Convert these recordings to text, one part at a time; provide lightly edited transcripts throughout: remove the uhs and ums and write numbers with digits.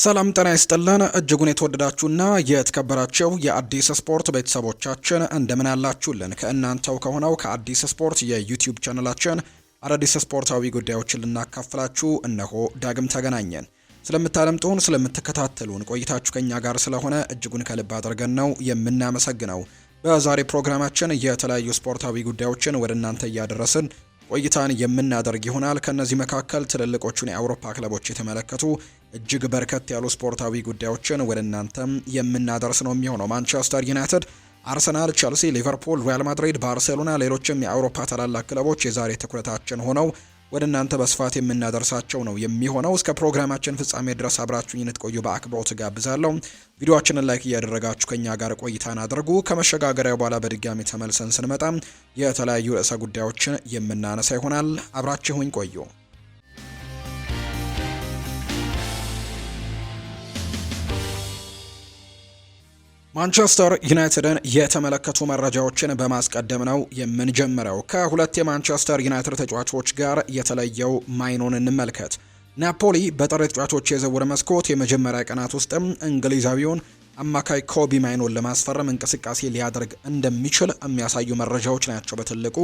ሰላም ጤና ይስጥልን እጅጉን የተወደዳችሁና የተከበራችሁ የአዲስ ስፖርት ቤተሰቦቻችን እንደምን አላችሁልን? ከእናንተው ከሆነው ከአዲስ ስፖርት የዩቲዩብ ቻናላችን አዳዲስ ስፖርታዊ ጉዳዮችን ልናካፍላችሁ እነሆ ዳግም ተገናኘን። ስለምታደምጡን፣ ስለምትከታተሉን ቆይታችሁ ከኛ ጋር ስለሆነ እጅጉን ከልብ አድርገን ነው የምናመሰግነው። በዛሬ ፕሮግራማችን የተለያዩ ስፖርታዊ ጉዳዮችን ወደ እናንተ እያደረስን ቆይታን የምናደርግ ይሆናል። ከነዚህ መካከል ትልልቆቹን የአውሮፓ ክለቦች የተመለከቱ እጅግ በርከት ያሉ ስፖርታዊ ጉዳዮችን ወደ እናንተም የምናደርስ ነው የሚሆነው። ማንቸስተር ዩናይትድ፣ አርሰናል፣ ቸልሲ፣ ሊቨርፑል፣ ሪያል ማድሪድ፣ ባርሴሎና፣ ሌሎችም የአውሮፓ ታላላቅ ክለቦች የዛሬ ትኩረታችን ሆነው ወደ እናንተ በስፋት የምናደርሳቸው ነው የሚሆነው። እስከ ፕሮግራማችን ፍጻሜ ድረስ አብራችሁኝ እንድትቆዩ በአክብሮት ጋብዛለሁ። ቪዲዮአችንን ላይክ እያደረጋችሁ ከኛ ጋር ቆይታን አድርጉ። ከመሸጋገሪያው በኋላ በድጋሚ ተመልሰን ስንመጣ የተለያዩ ርዕሰ ጉዳዮችን የምናነሳ ይሆናል። አብራችሁኝ ቆዩ። ማንቸስተር ዩናይትድን የተመለከቱ መረጃዎችን በማስቀደም ነው የምንጀምረው። ከሁለት የማንቸስተር ዩናይትድ ተጫዋቾች ጋር የተለየው ማይኖን እንመልከት። ናፖሊ በጥር ተጫዋቾች የዝውውር መስኮት የመጀመሪያ ቀናት ውስጥም እንግሊዛዊውን አማካይ ኮቢ ማይኖን ለማስፈረም እንቅስቃሴ ሊያደርግ እንደሚችል የሚያሳዩ መረጃዎች ናቸው በትልቁ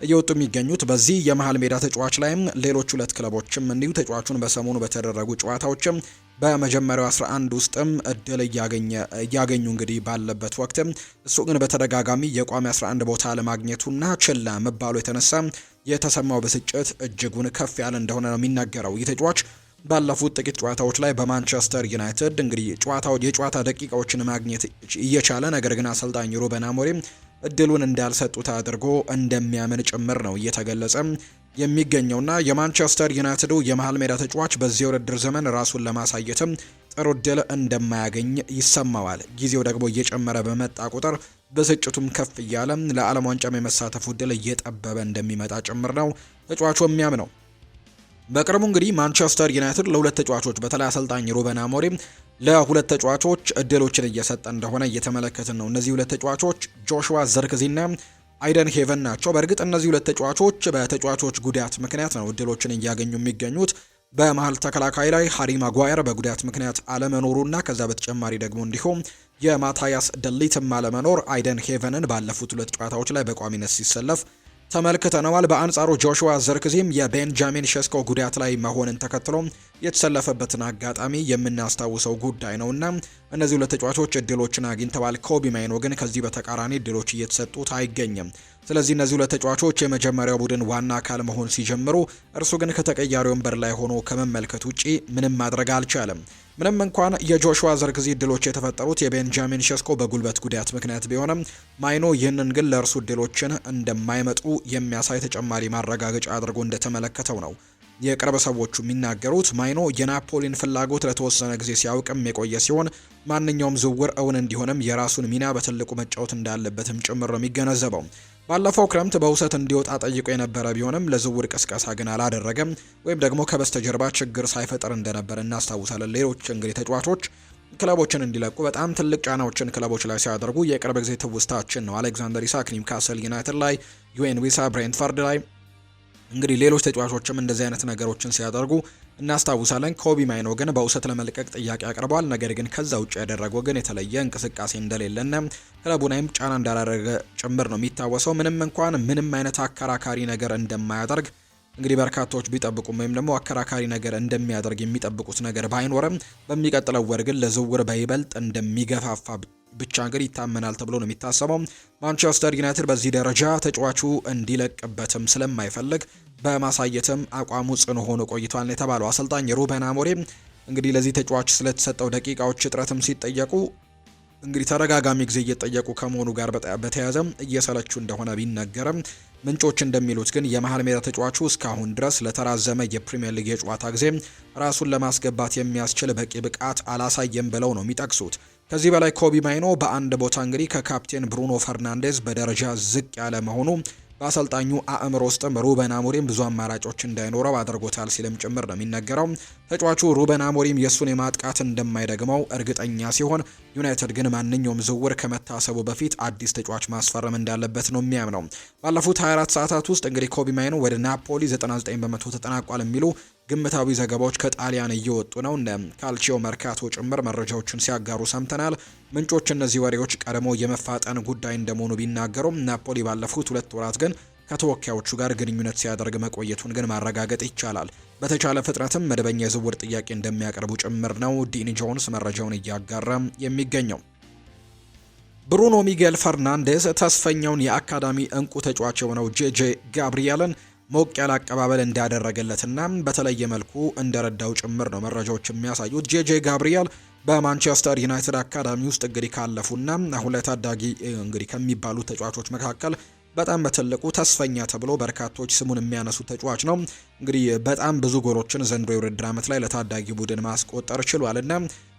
እየወጡ የሚገኙት። በዚህ የመሃል ሜዳ ተጫዋች ላይም ሌሎች ሁለት ክለቦችም እንዲሁ ተጫዋቹን በሰሞኑ በተደረጉ ጨዋታዎችም በመጀመሪያው 11 ውስጥም እድል እያገኙ እንግዲህ ባለበት ወቅት እሱ ግን በተደጋጋሚ የቋሚ 11 ቦታ ለማግኘቱና ችላ መባሉ የተነሳ የተሰማው ብስጭት እጅጉን ከፍ ያለ እንደሆነ ነው የሚናገረው። ይህ ተጫዋች ባለፉት ጥቂት ጨዋታዎች ላይ በማንቸስተር ዩናይትድ እንግዲህ የጨዋታ ደቂቃዎችን ማግኘት እየቻለ ነገር ግን አሰልጣኝ ሩበን አሞሪም እድሉን እንዳልሰጡት አድርጎ እንደሚያምን ጭምር ነው እየተገለጸ የሚገኘውና የማንቸስተር ዩናይትዱ የመሃል ሜዳ ተጫዋች በዚህ ውድድር ዘመን ራሱን ለማሳየትም ጥሩ እድል እንደማያገኝ ይሰማዋል። ጊዜው ደግሞ እየጨመረ በመጣ ቁጥር ብስጭቱም ከፍ እያለ ለዓለም ዋንጫም የመሳተፉ እድል እየጠበበ እንደሚመጣ ጭምር ነው ተጫዋቹ የሚያምነው። በቅርቡ እንግዲህ ማንቸስተር ዩናይትድ ለሁለት ተጫዋቾች በተለይ አሰልጣኝ ሩበን አሞሪም ለሁለት ተጫዋቾች እድሎችን እየሰጠ እንደሆነ እየተመለከትን ነው። እነዚህ ሁለት ተጫዋቾች ጆሹዋ ዘርክዚና አይደን ሄቨን ናቸው። በእርግጥ እነዚህ ሁለት ተጫዋቾች በተጫዋቾች ጉዳት ምክንያት ነው እድሎችን እያገኙ የሚገኙት። በመሃል ተከላካይ ላይ ሃሪ ማጓየር በጉዳት ምክንያት አለመኖሩና ከዛ በተጨማሪ ደግሞ እንዲሁም የማታያስ ደሊትም አለመኖር አይደን ሄቨንን ባለፉት ሁለት ጨዋታዎች ላይ በቋሚነት ሲሰለፍ ተመልክተነዋል። በአንጻሩ ጆሹዋ ዘርክዚም የቤንጃሚን ሸስኮ ጉዳት ላይ መሆንን ተከትሎ የተሰለፈበትን አጋጣሚ የምናስታውሰው ጉዳይ ነውና እነዚህ ሁለት ተጫዋቾች እድሎችን አግኝተዋል። ኮቢ ማይኖ ግን ከዚህ በተቃራኒ እድሎች እየተሰጡት አይገኝም። ስለዚህ እነዚህ ሁለት ተጫዋቾች የመጀመሪያው ቡድን ዋና አካል መሆን ሲጀምሩ እርሱ ግን ከተቀያሪ ወንበር ላይ ሆኖ ከመመልከት ውጪ ምንም ማድረግ አልቻለም። ምንም እንኳን የጆሹዋ ዘርክዚ እድሎች የተፈጠሩት የቤንጃሚን ሸስኮ በጉልበት ጉዳት ምክንያት ቢሆንም ማይኖ ይህንን ግን ለእርሱ እድሎችን እንደማይመጡ የሚያሳይ ተጨማሪ ማረጋገጫ አድርጎ እንደተመለከተው ነው የቅርብ ሰዎቹ የሚናገሩት። ማይኖ የናፖሊን ፍላጎት ለተወሰነ ጊዜ ሲያውቅም የቆየ ሲሆን ማንኛውም ዝውውር እውን እንዲሆንም የራሱን ሚና በትልቁ መጫወት እንዳለበትም ጭምር ነው የሚገነዘበው። ባለፈው ክረምት በውሰት እንዲወጣ ጠይቆ የነበረ ቢሆንም ለዝውውር ቅስቀሳ ግን አላደረገም ወይም ደግሞ ከበስተጀርባ ችግር ሳይፈጠር እንደነበር እናስታውሳለን። ሌሎች እንግዲህ ተጫዋቾች ክለቦችን እንዲለቁ በጣም ትልቅ ጫናዎችን ክለቦች ላይ ሲያደርጉ የቅርብ ጊዜ ትውስታችን ነው። አሌክዛንደር ኢሳክ ኒውካስል ዩናይትድ ላይ፣ ዩኤን ዊሳ ብሬንትፈርድ ላይ እንግዲህ ሌሎች ተጫዋቾችም እንደዚህ አይነት ነገሮችን ሲያደርጉ እናስታውሳለን። ኮቢ ማይኖ ግን በውሰት ለመልቀቅ ጥያቄ አቅርቧል። ነገር ግን ከዛ ውጭ ያደረገው ግን የተለየ እንቅስቃሴ እንደሌለና ክለቡናይም ጫና እንዳላደረገ ጭምር ነው የሚታወሰው። ምንም እንኳን ምንም አይነት አከራካሪ ነገር እንደማያደርግ እንግዲህ በርካታዎች ቢጠብቁም ወይም ደግሞ አከራካሪ ነገር እንደሚያደርግ የሚጠብቁት ነገር ባይኖርም በሚቀጥለው ወር ግን ለዝውውር በይበልጥ እንደሚገፋፋ ብቻ እንግዲህ ይታመናል ተብሎ ነው የሚታሰበው። ማንቸስተር ዩናይትድ በዚህ ደረጃ ተጫዋቹ እንዲለቅበትም ስለማይፈልግ በማሳየትም አቋሙ ጽኑ ሆኖ ቆይቷል የተባለው አሰልጣኝ ሩበን አሞሪም እንግዲህ ለዚህ ተጫዋች ስለተሰጠው ደቂቃዎች እጥረትም ሲጠየቁ እንግዲህ ተደጋጋሚ ጊዜ እየጠየቁ ከመሆኑ ጋር በተያያዘ እየሰለቹ እንደሆነ ቢነገርም ምንጮች እንደሚሉት ግን የመሃል ሜዳ ተጫዋቹ እስካሁን ድረስ ለተራዘመ የፕሪሚየር ሊግ የጨዋታ ጊዜ ራሱን ለማስገባት የሚያስችል በቂ ብቃት አላሳየም ብለው ነው የሚጠቅሱት። ከዚህ በላይ ኮቢ ማይኖ በአንድ ቦታ እንግዲህ ከካፕቴን ብሩኖ ፈርናንዴዝ በደረጃ ዝቅ ያለ መሆኑ በአሰልጣኙ አእምሮ ውስጥም ሩበን አሞሪም ብዙ አማራጮች እንዳይኖረው አድርጎታል ሲልም ጭምር ነው የሚነገረው። ተጫዋቹ ሩበን አሞሪም የእሱን የማጥቃት እንደማይደግመው እርግጠኛ ሲሆን ዩናይትድ ግን ማንኛውም ዝውውር ከመታሰቡ በፊት አዲስ ተጫዋች ማስፈረም እንዳለበት ነው የሚያምነው። ባለፉት 24 ሰዓታት ውስጥ እንግዲህ ኮቢ ማይኖ ወደ ናፖሊ 99 በመቶ ተጠናቋል የሚሉ ግምታዊ ዘገባዎች ከጣሊያን እየወጡ ነው። እንደ ካልቺዮ መርካቶ ጭምር መረጃዎችን ሲያጋሩ ሰምተናል። ምንጮች እነዚህ ወሬዎች ቀድሞ የመፋጠን ጉዳይ እንደመሆኑ ቢናገሩም ናፖሊ ባለፉት 2 ወራት ግን ከተወካዮቹ ጋር ግንኙነት ሲያደርግ መቆየቱን ግን ማረጋገጥ ይቻላል። በተቻለ ፍጥነትም መደበኛ የዝውውር ጥያቄ እንደሚያቀርቡ ጭምር ነው ዲን ጆንስ መረጃውን እያጋራ የሚገኘው። ብሩኖ ሚጌል ፈርናንዴዝ ተስፈኛውን የአካዳሚ እንቁ ተጫዋች የሆነው ጄጄ ጋብሪኤልን ሞቅ ያለ አቀባበል እንዳደረገለትና በተለየ መልኩ እንደረዳው ጭምር ነው መረጃዎች የሚያሳዩት። ጄጄ ጋብሪኤል በማንቸስተር ዩናይትድ አካዳሚ ውስጥ እንግዲህ ካለፉና አሁን ላይ ታዳጊ እንግዲህ ከሚባሉ ተጫዋቾች መካከል በጣም በትልቁ ተስፈኛ ተብሎ በርካቶች ስሙን የሚያነሱ ተጫዋች ነው። እንግዲህ በጣም ብዙ ጎሎችን ዘንድሮ የውድድር ዓመት ላይ ለታዳጊ ቡድን ማስቆጠር ችሏልና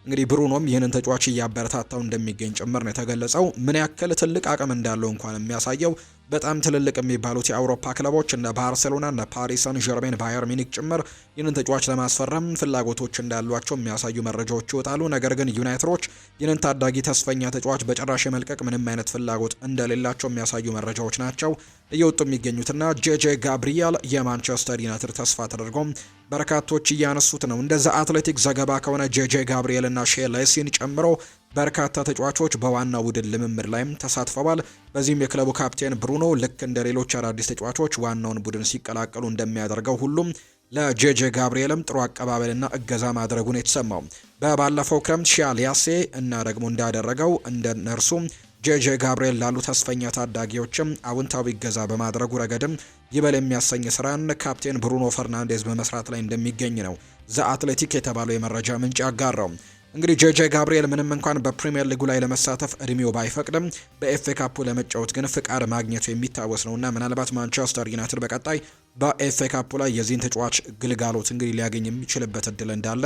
እንግዲህ ብሩኖም ይህንን ተጫዋች እያበረታታው እንደሚገኝ ጭምር ነው የተገለጸው። ምን ያክል ትልቅ አቅም እንዳለው እንኳን የሚያሳየው በጣም ትልልቅ የሚባሉት የአውሮፓ ክለቦች እንደ ባርሴሎና፣ እንደ ፓሪስ ሰን ዠርሜን፣ ባየር ሚኒክ ጭምር ይህንን ተጫዋች ለማስፈረም ፍላጎቶች እንዳሏቸው የሚያሳዩ መረጃዎች ይወጣሉ። ነገር ግን ዩናይትዶች ይህንን ታዳጊ ተስፈኛ ተጫዋች በጭራሽ የመልቀቅ ምንም አይነት ፍላጎት እንደሌላቸው የሚያሳዩ መረጃዎች ናቸው እየወጡ የሚገኙትና ጄጄ ጋብሪኤል የማንቸስተር ዩናይትድ ተስፋ ተደርጎም በርካቶች እያነሱት ነው። እንደዛ አትሌቲክ ዘገባ ከሆነ ጄጄ ጋብሪኤል እና ሼሌሲን ጨምሮ በርካታ ተጫዋቾች በዋናው ቡድን ልምምድ ላይም ተሳትፈዋል። በዚህም የክለቡ ካፕቴን ብሩኖ ልክ እንደ ሌሎች አዳዲስ ተጫዋቾች ዋናውን ቡድን ሲቀላቀሉ እንደሚያደርገው ሁሉም ለጄጄ ጋብሪኤልም ጥሩ አቀባበልና እገዛ ማድረጉን የተሰማው በባለፈው ክረምት ሻሊያሴ እና ደግሞ እንዳደረገው እንደ ነርሱም ጄጄ ጋብሪኤል ላሉ ተስፈኛ ታዳጊዎችም አውንታዊ እገዛ በማድረጉ ረገድም ይበል የሚያሰኝ ስራን ካፕቴን ብሩኖ ፈርናንዴዝ በመስራት ላይ እንደሚገኝ ነው ዘ አትሌቲክ የተባለው የመረጃ ምንጭ ያጋራው። እንግዲህ ጄጄ ጋብሪኤል ምንም እንኳን በፕሪሚየር ሊጉ ላይ ለመሳተፍ እድሜው ባይፈቅድም በኤፍኤ ካፑ ለመጫወት ግን ፍቃድ ማግኘቱ የሚታወስ ነውና ምናልባት ማንቸስተር ዩናይትድ በቀጣይ በኤፍኤ ካፑ ላይ የዚህን ተጫዋች ግልጋሎት እንግዲህ ሊያገኝ የሚችልበት እድል እንዳለ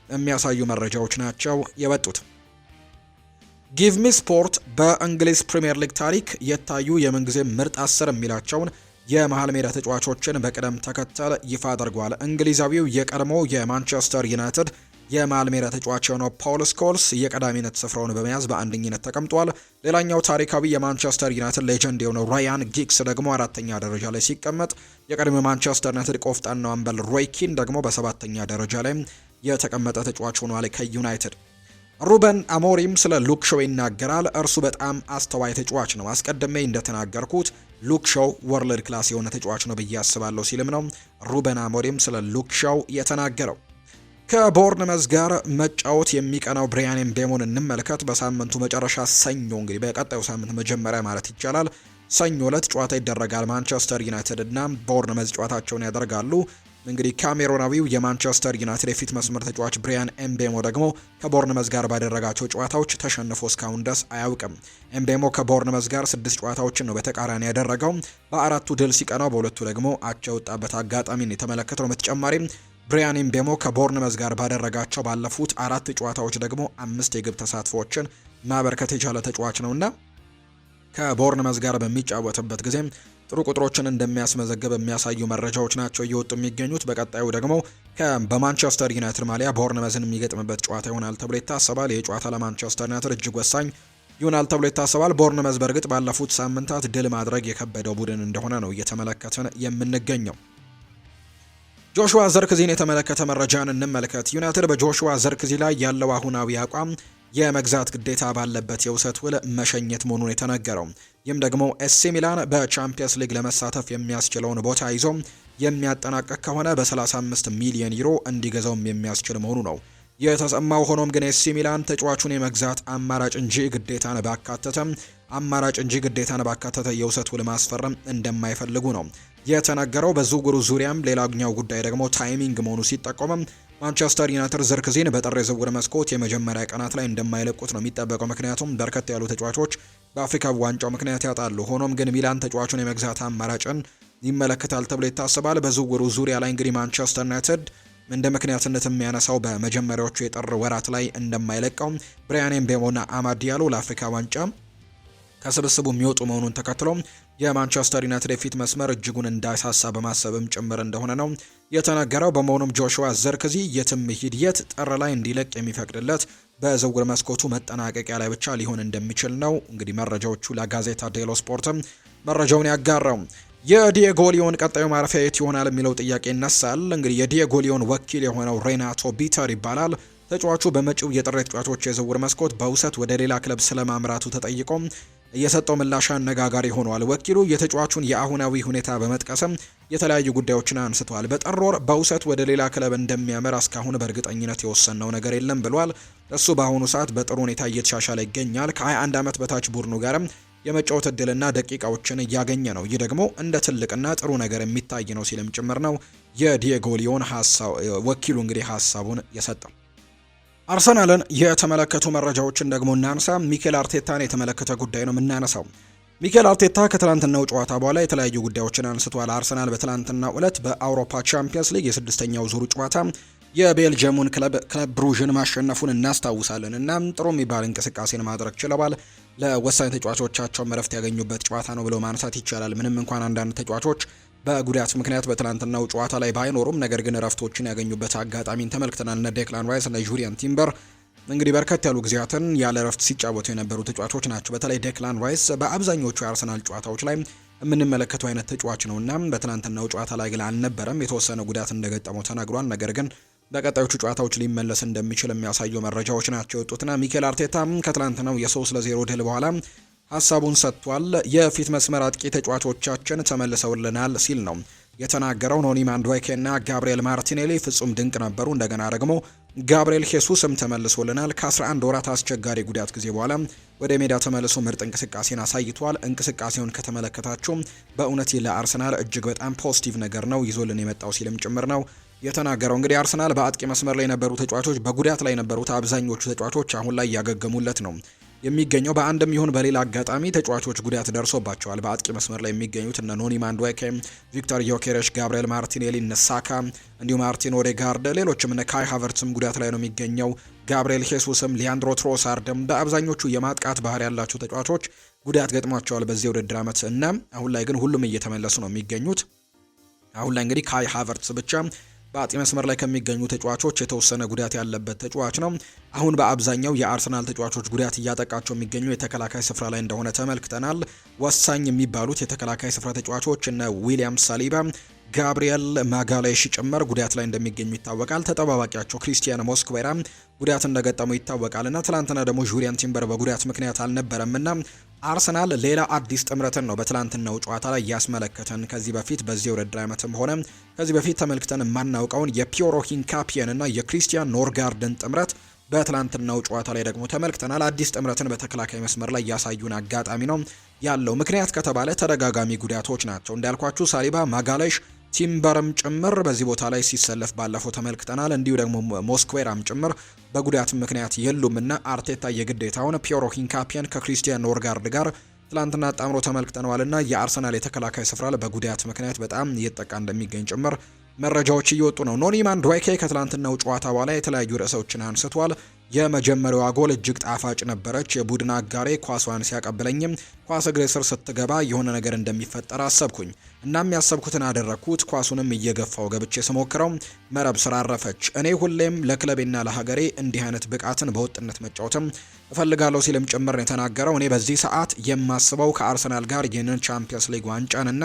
የሚያሳዩ መረጃዎች ናቸው የወጡት። ጊቭ ሚ ስፖርት በእንግሊዝ ፕሪሚየር ሊግ ታሪክ የታዩ የምንጊዜ ምርጥ 10 የሚላቸውን የመሃል ሜዳ ተጫዋቾችን በቅደም ተከተል ይፋ አድርጓል። እንግሊዛዊው የቀድሞው የማንቸስተር ዩናይትድ የመሃል ሜዳ ተጫዋች የሆነው ፖል ስኮልስ የቀዳሚነት ስፍራውን በመያዝ በአንደኝነት ተቀምጧል። ሌላኛው ታሪካዊ የማንቸስተር ዩናይትድ ሌጀንድ የሆነው ራያን ጊግስ ደግሞ 4ኛ ደረጃ ላይ ሲቀመጥ፣ የቀድሞ ማንቸስተር ዩናይትድ ቆፍጣናው አምበል ሮይ ኪን ደግሞ በ7ኛ ደረጃ ላይ የተቀመጠ ተጫዋች ሆኗል ከዩናይትድ። ሩበን አሞሪም ስለ ሉክ ሾው ይናገራል። እርሱ በጣም አስተዋይ ተጫዋች ነው። አስቀድሜ እንደተናገርኩት ሉክ ሾው ወርልድ ክላስ የሆነ ተጫዋች ነው ብዬ አስባለሁ ሲልም ነው ሩበን አሞሪም ስለ ሉክ ሾው የተናገረው። ከቦርንመዝ ጋር መጫወት የሚቀናው ብሪያን ኤምቤሞን እንመልከት። በሳምንቱ መጨረሻ ሰኞ እንግዲህ በቀጣዩ ሳምንት መጀመሪያ ማለት ይቻላል ሰኞ ዕለት ጨዋታ ይደረጋል። ማንቸስተር ዩናይትድ እና ቦርንመዝ ጨዋታቸውን ያደርጋሉ። እንግዲህ ካሜሮናዊው የማንቸስተር ዩናይትድ የፊት መስመር ተጫዋች ብሪያን ኤምቤሞ ደግሞ ከቦርንመዝ ጋር ባደረጋቸው ጨዋታዎች ተሸንፎ እስካሁን ድረስ አያውቅም። ኤምቤሞ ከቦርንመዝ ጋር 6 ጨዋታዎችን ነው በተቃራኒ ያደረገው። በ4ቱ ድል ሲቀናው በ2ቱ ደግሞ አቻ የወጣበት አጋጣሚን የተመለከተው። በተጨማሪም ብሪያን ኤምቤሞ ከቦርንመዝ ጋር ባደረጋቸው ባለፉት 4 ጨዋታዎች ደግሞ 5 የግብ ተሳትፎዎችን ማበርከት የቻለ ተጫዋች ነውና ከቦርንመዝ ጋር በሚጫወትበት ጊዜ ጥሩ ቁጥሮችን እንደሚያስመዘግብ የሚያሳዩ መረጃዎች ናቸው እየወጡ የሚገኙት። በቀጣዩ ደግሞ በማንቸስተር ዩናይትድ ማሊያ ቦርንመዝን የሚገጥምበት ጨዋታ ይሆናል ተብሎ ይታሰባል። ይህ ጨዋታ ለማንቸስተር ዩናይትድ እጅግ ወሳኝ ይሆናል ተብሎ ይታሰባል። ቦርንመዝ በእርግጥ ባለፉት ሳምንታት ድል ማድረግ የከበደው ቡድን እንደሆነ ነው እየተመለከትን የምንገኘው። ጆሹዋ ዘርክዚን የተመለከተ መረጃን እንመልከት። ዩናይትድ በጆሹዋ ዘርክዚ ላይ ያለው አሁናዊ አቋም የመግዛት ግዴታ ባለበት የውሰት ውል መሸኘት መሆኑን የተነገረው። ይህም ደግሞ ኤሲ ሚላን በቻምፒየንስ ሊግ ለመሳተፍ የሚያስችለውን ቦታ ይዞ የሚያጠናቅቅ ከሆነ በ35 ሚሊዮን ዩሮ እንዲገዛውም የሚያስችል መሆኑ ነው የተሰማው። ሆኖም ግን ኤሲ ሚላን ተጫዋቹን የመግዛት አማራጭ እንጂ ግዴታን ባካተተ የውሰት ውል ማስፈረም እንደማይፈልጉ ነው የተነገረው። በዝውውሩ ዙሪያም ሌላኛው ጉዳይ ደግሞ ታይሚንግ መሆኑ ሲጠቆምም ማንቸስተር ዩናይትድ ዘርክዚን በጥር የዝውውር መስኮት የመጀመሪያ ቀናት ላይ እንደማይለቁት ነው የሚጠበቀው። ምክንያቱም በርከት ያሉ ተጫዋቾች በአፍሪካ ዋንጫው ምክንያት ያጣሉ። ሆኖም ግን ሚላን ተጫዋቹን የመግዛት አማራጭን ይመለከታል ተብሎ ይታሰባል። በዝውውሩ ዙሪያ ላይ እንግዲህ ማንቸስተር ዩናይትድ እንደ ምክንያትነት የሚያነሳው በመጀመሪያዎቹ የጥር ወራት ላይ እንደማይለቀው ብሪያን ኤምቤሞና አማድ ዲያሎ ለአፍሪካ ዋንጫ ከስብስቡ የሚወጡ መሆኑን ተከትሎ የማንቸስተር ዩናይትድ የፊት መስመር እጅጉን እንዳይሳሳ በማሰብም ጭምር እንደሆነ ነው የተነገረው። በመሆኑም ጆሹዋ ዘርክዚ የትም ሂድ የት ጥር ላይ እንዲለቅ የሚፈቅድለት በዝውውር መስኮቱ መጠናቀቂያ ላይ ብቻ ሊሆን እንደሚችል ነው እንግዲህ መረጃዎቹ ለጋዜታ ዴሎ ስፖርትም መረጃውን ያጋራው። የዲየጎ ሊዮን ቀጣዩ ማረፊያ የት ይሆናል የሚለው ጥያቄ ይነሳል። እንግዲህ የዲየጎ ሊዮን ወኪል የሆነው ሬናቶ ቢተር ይባላል። ተጫዋቹ በመጪው የጥር ተጫዋቾች የዝውውር መስኮት በውሰት ወደ ሌላ ክለብ ስለማምራቱ ተጠይቆ የሰጠው ምላሽ አነጋጋሪ ሆኗል። ወኪሉ የተጫዋቹን የአሁናዊ ሁኔታ በመጥቀስም የተለያዩ ጉዳዮችን አንስተዋል። በጥር ወር በውሰት ወደ ሌላ ክለብ እንደሚያመራ እስካሁን በእርግጠኝነት የወሰነው ነገር የለም ብሏል። እሱ በአሁኑ ሰዓት በጥሩ ሁኔታ እየተሻሻለ ይገኛል። ከ21 ዓመት በታች ቡድኑ ጋርም የመጫወት እድልና ደቂቃዎችን እያገኘ ነው። ይህ ደግሞ እንደ ትልቅና ጥሩ ነገር የሚታይ ነው ሲልም ጭምር ነው የዲየጎ ሊዮን ወኪሉ እንግዲህ ሀሳቡን የሰጠው። አርሰናልን የተመለከቱ መረጃዎችን ደግሞ እናንሳ። ሚኬል አርቴታን የተመለከተ ጉዳይ ነው የምናነሳው። ሚኬል አርቴታ ከትላንትናው ጨዋታ በኋላ የተለያዩ ጉዳዮችን አንስቷል። አርሰናል በትላንትናው ዕለት በአውሮፓ ቻምፒየንስ ሊግ የስድስተኛው ዙር ጨዋታ የቤልጅየሙን ክለብ ብሩዥን ማሸነፉን እናስታውሳለን እና ጥሩ የሚባል እንቅስቃሴን ማድረግ ችለዋል። ለወሳኝ ተጫዋቾቻቸው እረፍት ያገኙበት ጨዋታ ነው ብሎ ማንሳት ይቻላል። ምንም እንኳን አንዳንድ ተጫዋቾች በጉዳት ምክንያት በትላንትናው ጨዋታ ላይ ባይኖሩም ነገር ግን እረፍቶችን ያገኙበት አጋጣሚን ተመልክተናል። እነ ዴክላን ራይስ እና ጁሪያን ቲምበር እንግዲህ በርከት ያሉ ጊዜያትን ያለ እረፍት ሲጫወቱ የነበሩ ተጫዋቾች ናቸው። በተለይ ዴክላን ራይስ በአብዛኞቹ የአርሰናል ጨዋታዎች ላይ የምንመለከተው አይነት ተጫዋች ነውና በትላንትናው ጨዋታ ላይ ግን አልነበረም። የተወሰነ ጉዳት እንደገጠመው ተናግሯል። ነገር ግን በቀጣዮቹ ጨዋታዎች ሊመለስ እንደሚችል የሚያሳዩ መረጃዎች ናቸው የወጡትና ሚኬል አርቴታ ከትላንትናው የ3-0 ድል በኋላ ሀሳቡን ሰጥቷል። የፊት መስመር አጥቂ ተጫዋቾቻችን ተመልሰውልናል ሲል ነው የተናገረው። ኖኒ ማንዱዌኬ እና ጋብሪኤል ማርቲኔሊ ፍጹም ድንቅ ነበሩ። እንደገና ደግሞ ጋብሪኤል ሄሱስም ተመልሶልናል። ከ11 ወራት አስቸጋሪ ጉዳት ጊዜ በኋላ ወደ ሜዳ ተመልሶ ምርጥ እንቅስቃሴን አሳይቷል። እንቅስቃሴውን ከተመለከታችሁ በእውነት ለአርሰናል እጅግ በጣም ፖዚቲቭ ነገር ነው ይዞልን የመጣው ሲልም ጭምር ነው የተናገረው። እንግዲህ አርሰናል በአጥቂ መስመር ላይ የነበሩ ተጫዋቾች በጉዳት ላይ የነበሩት አብዛኞቹ ተጫዋቾች አሁን ላይ ያገገሙለት ነው የሚገኘው። በአንድም ይሁን በሌላ አጋጣሚ ተጫዋቾች ጉዳት ደርሶባቸዋል። በአጥቂ መስመር ላይ የሚገኙት እነ ኖኒ ማንዱዌኬ፣ ቪክተር ዮኬሬሽ፣ ጋብሪኤል ማርቲኔሊ፣ ሳካ እንዲሁም ማርቲን ኦዴጋርድ፣ ሌሎችም እነ ካይ ሃቨርትስም ጉዳት ላይ ነው የሚገኘው። ጋብሪኤል ሄሱስም ሊያንድሮ ትሮሳርድም በአብዛኞቹ የማጥቃት ባህሪ ያላቸው ተጫዋቾች ጉዳት ገጥሟቸዋል በዚህ የውድድር ዓመት እና አሁን ላይ ግን ሁሉም እየተመለሱ ነው የሚገኙት። አሁን ላይ እንግዲህ ካይ ሃቨርትስ ብቻ በአጥቂ መስመር ላይ ከሚገኙ ተጫዋቾች የተወሰነ ጉዳት ያለበት ተጫዋች ነው። አሁን በአብዛኛው የአርሰናል ተጫዋቾች ጉዳት እያጠቃቸው የሚገኙ የተከላካይ ስፍራ ላይ እንደሆነ ተመልክተናል። ወሳኝ የሚባሉት የተከላካይ ስፍራ ተጫዋቾች እነ ዊሊያም ሳሊባ፣ ጋብሪኤል ማጋሌሽ ጭምር ጉዳት ላይ እንደሚገኙ ይታወቃል። ተጠባባቂያቸው ክሪስቲያን ሞስኩዌራ ጉዳት እንደገጠመው ይታወቃልና ትላንትና ደግሞ ጁሪያን ቲምበር በጉዳት ምክንያት አልነበረምና አርሰናል ሌላ አዲስ ጥምረትን ነው በትላንትናው ጨዋታ ላይ ያስመለከተን። ከዚህ በፊት በዚህ ውድድር ዓመትም ሆነ ከዚህ በፊት ተመልክተን የማናውቀውን የፒዮሮ ሂንካፒየን እና የክሪስቲያን ኖርጋርድን ጥምረት በትላንትናው ጨዋታ ላይ ደግሞ ተመልክተናል። አዲስ ጥምረትን በተከላካይ መስመር ላይ ያሳዩን አጋጣሚ ነው ያለው። ምክንያት ከተባለ ተደጋጋሚ ጉዳቶች ናቸው እንዳልኳችሁ። ሳሊባ፣ ማጋሌሽ፣ ቲምበርም ጭምር በዚህ ቦታ ላይ ሲሰለፍ ባለፈው ተመልክተናል። እንዲሁ ደግሞ ሞስኩዌራም ጭምር በጉዳት ምክንያት የሉምና አርቴታ የግዴታውን ፒዮሮ ሂንካፒየን ከክሪስቲያን ኖርጋርድ ጋር ትላንትና አጣምሮ ተመልክተነዋልና የአርሰናል የተከላካይ ስፍራ በጉዳት ምክንያት በጣም እየተጠቃ እንደሚገኝ ጭምር መረጃዎች እየወጡ ነው። ኖኒ ማንዱዌኬ ከትላንትናው ጨዋታ በኋላ የተለያዩ ርዕሶችን አንስቷል። የመጀመሪያዋ ጎል እጅግ ጣፋጭ ነበረች። የቡድን አጋሬ ኳሷን ሲያቀብለኝም ኳስ እግሬ ስር ስትገባ የሆነ ነገር እንደሚፈጠር አሰብኩኝ። እናም ያሰብኩትን አደረግኩት። ኳሱንም እየገፋው ገብቼ ስሞክረው መረብ ስር አረፈች። እኔ ሁሌም ለክለቤና ለሀገሬ እንዲህ አይነት ብቃትን በወጥነት መጫወትም እፈልጋለሁ ሲልም ጭምር ነው የተናገረው። እኔ በዚህ ሰዓት የማስበው ከአርሰናል ጋር ይህንን ቻምፒየንስ ሊግ ዋንጫንና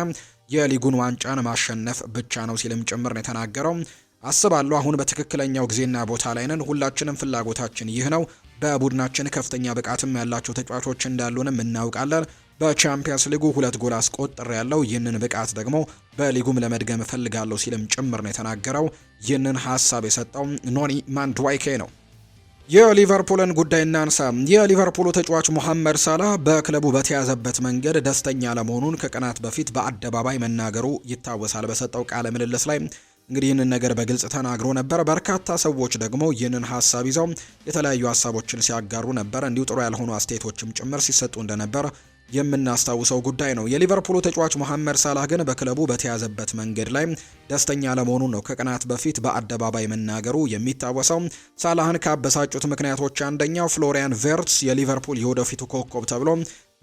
የሊጉን ዋንጫን ማሸነፍ ብቻ ነው ሲልም ጭምር ነው የተናገረው። አስባለሁ አሁን በትክክለኛው ጊዜና ቦታ ላይ ነን። ሁላችንም ፍላጎታችን ይህ ነው። በቡድናችን ከፍተኛ ብቃትም ያላቸው ተጫዋቾች እንዳሉንም እናውቃለን። በቻምፒየንስ ሊጉ 2 ጎል አስቆጥር ያለው ይህንን ብቃት ደግሞ በሊጉም ለመድገም እፈልጋለሁ ሲልም ጭምር ነው የተናገረው። ይህንን ሀሳብ የሰጠው ኖኒ ማንዱዌኬ ነው። የሊቨርፑልን ጉዳይ እናንሳ። የሊቨርፑሉ ተጫዋች ሙሐመድ ሳላህ በክለቡ በተያዘበት መንገድ ደስተኛ ለመሆኑን ከቀናት በፊት በአደባባይ መናገሩ ይታወሳል። በሰጠው ቃለ ምልልስ ላይ እንግዲህ ይህንን ነገር በግልጽ ተናግሮ ነበር። በርካታ ሰዎች ደግሞ ይህንን ሀሳብ ይዘው የተለያዩ ሀሳቦችን ሲያጋሩ ነበር። እንዲሁ ጥሩ ያልሆኑ አስተያየቶችም ጭምር ሲሰጡ እንደነበር የምናስታውሰው ጉዳይ ነው። የሊቨርፑሉ ተጫዋች ሙሐመድ ሳላህ ግን በክለቡ በተያዘበት መንገድ ላይ ደስተኛ ለመሆኑ ነው ከቀናት በፊት በአደባባይ መናገሩ የሚታወሰው። ሳላህን ካበሳጩት ምክንያቶች አንደኛው ፍሎሪያን ቬርትስ የሊቨርፑል የወደፊቱ ኮከብ ተብሎ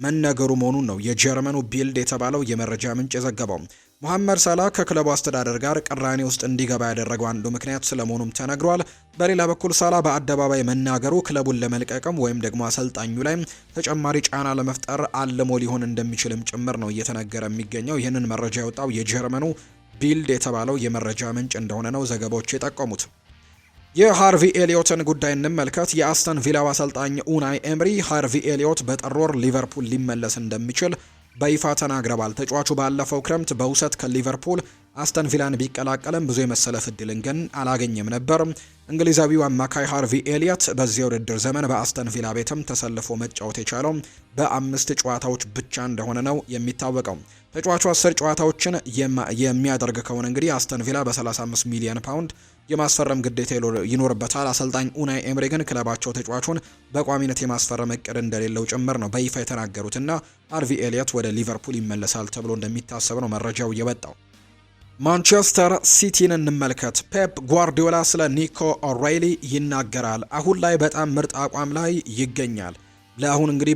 መነገሩ መሆኑን ነው የጀርመኑ ቢልድ የተባለው የመረጃ ምንጭ የዘገበው። ሙሐመድ ሳላህ ከክለቡ አስተዳደር ጋር ቅራኔ ውስጥ እንዲገባ ያደረገው አንዱ ምክንያት ስለመሆኑም ተነግሯል። በሌላ በኩል ሳላህ በአደባባይ መናገሩ ክለቡን ለመልቀቅም ወይም ደግሞ አሰልጣኙ ላይ ተጨማሪ ጫና ለመፍጠር አልሞ ሊሆን እንደሚችልም ጭምር ነው እየተነገረ የሚገኘው። ይህንን መረጃ ያወጣው የጀርመኑ ቢልድ የተባለው የመረጃ ምንጭ እንደሆነ ነው ዘገባዎች የጠቆሙት። የሃርቪ ኤሊዮትን ጉዳይ እንመልከት። የአስተን ቪላው አሰልጣኝ ኡናይ ኤምሪ ሃርቪ ኤሊዮት በጥር ወር ሊቨርፑል ሊመለስ እንደሚችል በይፋ ተናግረዋል። ተጫዋቹ ባለፈው ክረምት በውሰት ከሊቨርፑል አስተን ቪላን ቢቀላቀልም ብዙ የመሰለፍ እድልን ግን አላገኘም ነበር። እንግሊዛዊው አማካይ ሃርቪ ኤሊዮት በዚህ ውድድር ዘመን በአስተን ቪላ ቤትም ተሰልፎ መጫወት የቻለው በ5 ጨዋታዎች ብቻ እንደሆነ ነው የሚታወቀው። ተጫዋቹ 10 ጨዋታዎችን የሚያደርግ ከሆነ እንግዲህ አስተን ቪላ በ35 ሚሊዮን ፓውንድ የማስፈረም ግዴታ ይኖርበታል። አሰልጣኝ ኡናይ ኤምሪ ግን ክለባቸው ተጫዋቹን በቋሚነት የማስፈረም እቅድ እንደሌለው ጭምር ነው በይፋ የተናገሩትና ሃርቪ ኤሊዮት ወደ ሊቨርፑል ይመለሳል ተብሎ እንደሚታሰብ ነው መረጃው የወጣው። ማንቸስተር ሲቲን እንመልከት። ፔፕ ጓርዲዮላ ስለ ኒኮ ኦሬይሊ ይናገራል። አሁን ላይ በጣም ምርጥ አቋም ላይ ይገኛል። ለአሁን እንግዲህ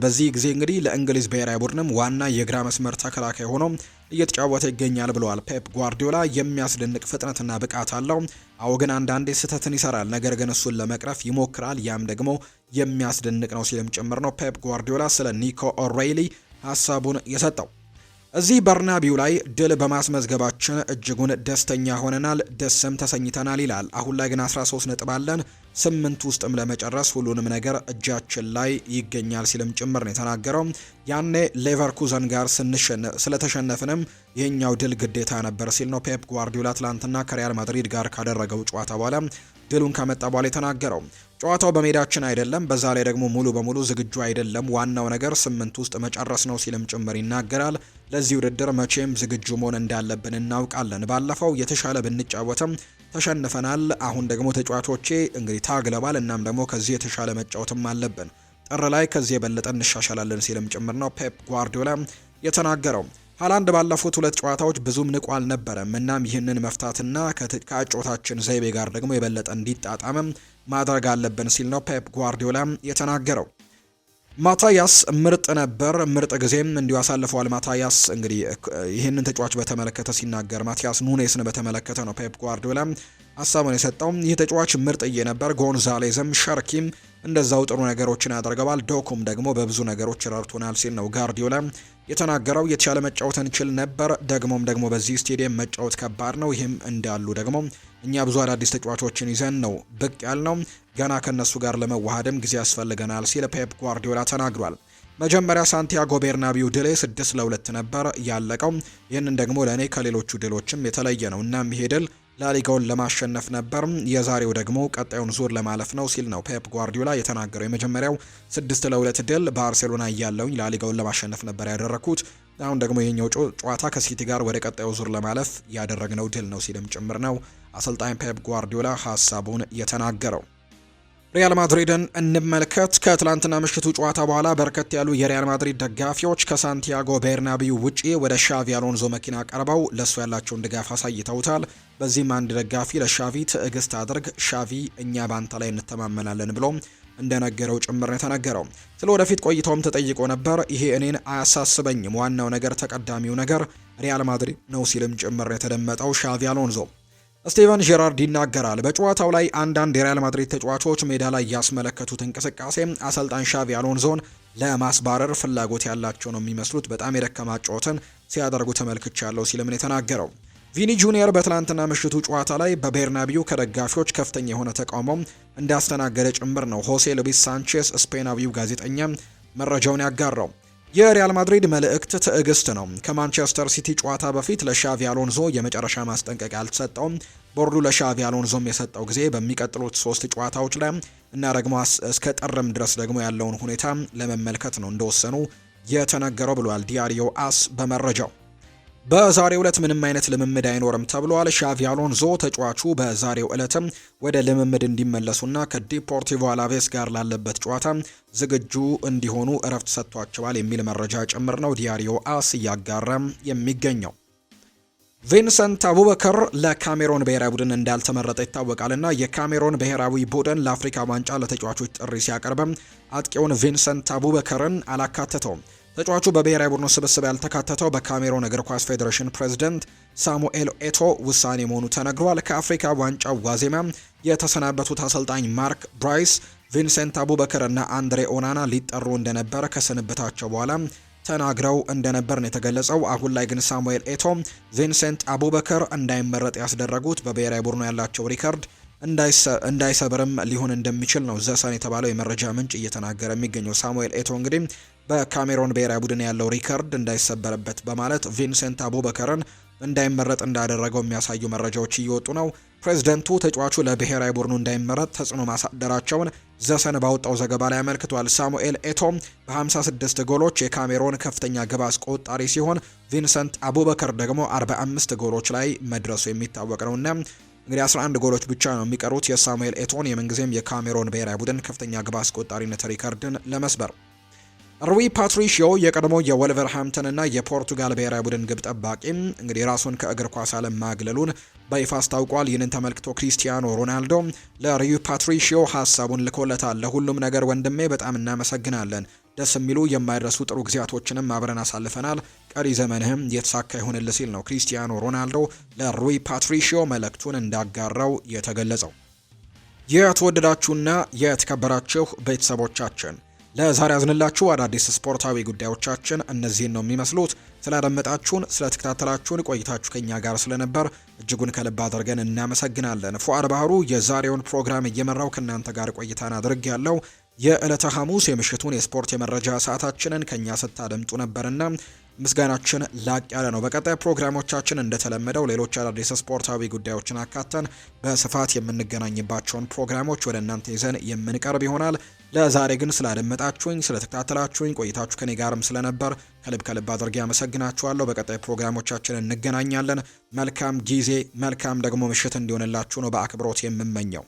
በዚህ ጊዜ እንግዲህ ለእንግሊዝ ብሔራዊ ቡድንም ዋና የግራ መስመር ተከላካይ ሆኖ እየተጫወተ ይገኛል ብለዋል ፔፕ ጓርዲዮላ። የሚያስደንቅ ፍጥነትና ብቃት አለው። አዎ ግን አንዳንዴ ስህተትን ይሰራል፣ ነገር ግን እሱን ለመቅረፍ ይሞክራል። ያም ደግሞ የሚያስደንቅ ነው ሲልም ጭምር ነው ፔፕ ጓርዲዮላ ስለ ኒኮ ኦሬይሊ ሀሳቡን የሰጠው። እዚህ በርናቢው ላይ ድል በማስመዝገባችን እጅጉን ደስተኛ ሆነናል፣ ደስም ተሰኝተናል ይላል። አሁን ላይ ግን 13 ነጥብ አለን፣ 8 ውስጥም ለመጨረስ ሁሉንም ነገር እጃችን ላይ ይገኛል ሲልም ጭምር ነው የተናገረው። ያኔ ሌቨርኩዘን ጋር ስለተሸነፍንም ይህኛው ድል ግዴታ ነበር ሲል ነው ፔፕ ጓርዲዮላ ትላንትና ከሪያል ማድሪድ ጋር ካደረገው ጨዋታ በኋላ ድሉን ከመጣ በኋላ የተናገረው። ጨዋታው በሜዳችን አይደለም፣ በዛ ላይ ደግሞ ሙሉ በሙሉ ዝግጁ አይደለም። ዋናው ነገር 8 ውስጥ መጨረስ ነው ሲልም ጭምር ይናገራል። ለዚህ ውድድር መቼም ዝግጁ መሆን እንዳለብን እናውቃለን። ባለፈው የተሻለ ብንጫወትም ተሸንፈናል። አሁን ደግሞ ተጫዋቾቼ እንግዲህ ታግለዋል። እናም ደግሞ ከዚህ የተሻለ መጫወትም አለብን። ጥር ላይ ከዚህ የበለጠ እንሻሻላለን ሲልም ጭምር ነው ፔፕ ጓርዲዮላ የተናገረው። ሃላንድ ባለፉት 2 ጨዋታዎች ብዙም ንቁ አልነበረም። እናም ይህንን መፍታትና ከአጨዋወታችን ዘይቤ ጋር ደግሞ የበለጠ እንዲጣጣምም ማድረግ አለብን ሲል ነው ፔፕ ጓርዲዮላ የተናገረው። ማታያስ ምርጥ ነበር፣ ምርጥ ጊዜም እንዲሁ አሳልፈዋል። ማታያስ እንግዲህ ይህንን ተጫዋች በተመለከተ ሲናገር ማቲያስ ኑኔስን በተመለከተ ነው ፔፕ ጓርዲዮላ ሀሳቡን የሰጠው። ይህ ተጫዋች ምርጥዬ ነበር፣ ጎንዛሌዝም ሸርኪም እንደዛው ጥሩ ነገሮችን ያደርገዋል፣ ዶኩም ደግሞ በብዙ ነገሮች ረድቶናል ሲል ነው ጓርዲዮላ የተናገረው። የተሻለ መጫወት እንችል ነበር፣ ደግሞ በዚህ ስቴዲየም መጫወት ከባድ ነው። ይህም እንዳሉ ደግሞ እኛ ብዙ አዳዲስ ተጫዋቾችን ይዘን ነው ብቅ ያልነው፣ ገና ከነሱ ጋር ለመዋሃድም ጊዜ ያስፈልገናል ሲል ፔፕ ጓርዲዮላ ተናግሯል። መጀመሪያ ሳንቲያጎ ቤርናቢው ድሌ 6-2 ነበር ያለቀው። ይህንን ደግሞ ለእኔ ከሌሎቹ ድሎችም የተለየ ነው። እናም ይሄ ድል ላሊጋውን ለማሸነፍ ነበር፣ የዛሬው ደግሞ ቀጣዩን ዙር ለማለፍ ነው ሲል ነው ፔፕ ጓርዲዮላ የተናገረው። የመጀመሪያው 6-2 ድል ባርሴሎና እያለውኝ ላሊጋውን ለማሸነፍ ነበር ያደረኩት። አሁን ደግሞ ይሄኛው ጨዋታ ከሲቲ ጋር ወደ ቀጣዩ ዙር ለማለፍ ያደረግነው ድል ነው ሲልም ጭምር ነው አሰልጣኝ ፔፕ ጓርዲዮላ ሀሳቡን የተናገረው። ሪያል ማድሪድን እንመልከት። ከትላንትና ምሽቱ ጨዋታ በኋላ በርከት ያሉ የሪያል ማድሪድ ደጋፊዎች ከሳንቲያጎ ቤርናቢው ውጪ ወደ ሻቪ አሎንዞ መኪና ቀርበው ለሱ ያላቸውን ድጋፍ አሳይተውታል። በዚህም አንድ ደጋፊ ለሻቪ ትዕግስት አድርግ፣ ሻቪ እኛ ባንተ ላይ እንተማመናለን ብሎ እንደነገረው ጭምር ነው የተነገረው። ስለ ወደፊት ቆይታውም ተጠይቆ ነበር። ይሄ እኔን አያሳስበኝም፣ ዋናው ነገር ተቀዳሚው ነገር ሪያል ማድሪድ ነው ሲልም ጭምር የተደመጠው ሻቪ አሎንዞ። ስቴቨን ጄራርድ ይናገራል። በጨዋታው ላይ አንዳንድ የሪያል ማድሪድ ተጫዋቾች ሜዳ ላይ ያስመለከቱት እንቅስቃሴ አሰልጣኝ ሻቪ አሎንዞን ለማስባረር ፍላጎት ያላቸው ነው የሚመስሉት። በጣም የደከማ ጨዋታን ሲያደርጉ ተመልክቻለሁ ሲልም የተናገረው። ቪኒ ጁኒየር በትላንትና ምሽቱ ጨዋታ ላይ በቤርናቢው ከደጋፊዎች ከፍተኛ የሆነ ተቃውሞ እንዳስተናገደ ጭምር ነው ሆሴ ሉዊስ ሳንቼስ ስፔናዊው ጋዜጠኛ መረጃውን ያጋራው። የሪያል ማድሪድ መልእክት ትዕግስት ነው። ከማንቸስተር ሲቲ ጨዋታ በፊት ለሻቪ አሎንዞ የመጨረሻ ማስጠንቀቂያ አልተሰጠውም። ቦርዱ ለሻቪ አሎንዞም የሰጠው ጊዜ በሚቀጥሉት 3 ጨዋታዎች ላይ እና ደግሞ እስከ ጥርም ድረስ ደግሞ ያለውን ሁኔታ ለመመልከት ነው እንደወሰኑ የተነገረው ብሏል ዲያሪዮ አስ በመረጃው። በዛሬው ዕለት ምንም አይነት ልምምድ አይኖርም ተብሏል። ሻቪ አሎንዞ ተጫዋቹ በዛሬው ዕለትም ወደ ልምምድ እንዲመለሱና ከዲፖርቲቮ አላቬስ ጋር ላለበት ጨዋታ ዝግጁ እንዲሆኑ እረፍት ሰጥቷቸዋል የሚል መረጃ ጭምር ነው ዲያሪዮ አስ እያጋራም የሚገኘው። ቪንሰንት አቡበከር ለካሜሮን ብሔራዊ ቡድን እንዳልተመረጠ ይታወቃልና የካሜሮን ብሔራዊ ቡድን ለአፍሪካ ዋንጫ ለተጫዋቾች ጥሪ ሲያቀርብም አጥቂውን ቪንሰንት አቡበከርን አላካተተውም። ተጫዋቹ በብሔራዊ ቡድኑ ስብስብ ያልተካተተው በካሜሮን እግር ኳስ ፌዴሬሽን ፕሬዝዳንት ሳሙኤል ኤቶ ውሳኔ መሆኑ ተነግሯል። ከአፍሪካ ዋንጫ ዋዜማ የተሰናበቱት አሰልጣኝ ማርክ ብራይስ ቪንሰንት አቡበከር እና አንድሬ ኦናና ሊጠሩ እንደነበረ ከስንብታቸው በኋላ ተናግረው እንደነበር ነው የተገለጸው። አሁን ላይ ግን ሳሙኤል ኤቶ ቪንሰንት አቡበከር እንዳይመረጥ ያስደረጉት በብሔራዊ ቡድኑ ያላቸው ሪከርድ እንዳይሰብርም ሊሆን እንደሚችል ነው ዘሰን የተባለው የመረጃ ምንጭ እየተናገረ የሚገኘው። ሳሙኤል ኤቶ እንግዲህ በካሜሮን ብሔራዊ ቡድን ያለው ሪከርድ እንዳይሰበርበት በማለት ቪንሰንት አቡበከርን እንዳይመረጥ እንዳደረገው የሚያሳዩ መረጃዎች እየወጡ ነው። ፕሬዝደንቱ ተጫዋቹ ለብሔራዊ ቡድኑ እንዳይመረጥ ተጽዕኖ ማሳደራቸውን ዘሰን ባወጣው ዘገባ ላይ አመልክቷል። ሳሙኤል ኤቶ በ56 ጎሎች የካሜሮን ከፍተኛ ግብ አስቆጣሪ ሲሆን ቪንሰንት አቡበከር ደግሞ 45 ጎሎች ላይ መድረሱ የሚታወቅ ነውና እንግዲህ 11 ጎሎች ብቻ ነው የሚቀሩት የሳሙኤል ኤቶን የምንጊዜም የካሜሮን ብሔራዊ ቡድን ከፍተኛ ግብ አስቆጣሪነት ሪከርድን ለመስበር። ሩይ ፓትሪሺዮ የቀድሞ የወልቨርሃምፕተን እና የፖርቱጋል ብሔራዊ ቡድን ግብ ጠባቂ እንግዲህ ራሱን ከእግር ኳስ ዓለም ማግለሉን በይፋ አስታውቋል። ይህንን ተመልክቶ ክሪስቲያኖ ሮናልዶ ለሩይ ፓትሪሺዮ ሀሳቡን ልኮለታል። ለሁሉም ነገር ወንድሜ በጣም እናመሰግናለን። ደስ የሚሉ የማይረሱ ጥሩ ጊዜያቶችንም አብረን አሳልፈናል። ቀሪ ዘመንህም የተሳካ ይሁንልህ ሲል ነው ክሪስቲያኖ ሮናልዶ ለሩይ ፓትሪሺዮ መልእክቱን እንዳጋራው የተገለጸው። የተወደዳችሁና የተከበራችሁ ቤተሰቦቻችን ለዛሬ ያዝንላችሁ አዳዲስ ስፖርታዊ ጉዳዮቻችን እነዚህን ነው የሚመስሉት። ስላደመጣችሁን፣ ስለተከታተላችሁን ቆይታችሁ ከኛ ጋር ስለነበር እጅጉን ከልብ አድርገን እናመሰግናለን። ፉአድ ባህሩ የዛሬውን ፕሮግራም እየመራው ከእናንተ ጋር ቆይታን አድርግ ያለው የዕለተ ሐሙስ የምሽቱን የስፖርት የመረጃ ሰዓታችንን ከኛ ስታደምጡ ነበርና ምስጋናችን ላቅ ያለ ነው። በቀጣይ ፕሮግራሞቻችን እንደተለመደው ሌሎች አዳዲስ ስፖርታዊ ጉዳዮችን አካተን በስፋት የምንገናኝባቸውን ፕሮግራሞች ወደ እናንተ ይዘን የምንቀርብ ይሆናል። ለዛሬ ግን ስላደመጣችሁኝ፣ ስለተከታተላችሁኝ ቆይታችሁ ከኔ ጋርም ስለነበር ከልብ አድርጌ አመሰግናችኋለሁ። በቀጣይ ፕሮግራሞቻችን እንገናኛለን። መልካም ጊዜ፣ መልካም ደግሞ ምሽት እንዲሆንላችሁ ነው በአክብሮት የምመኘው።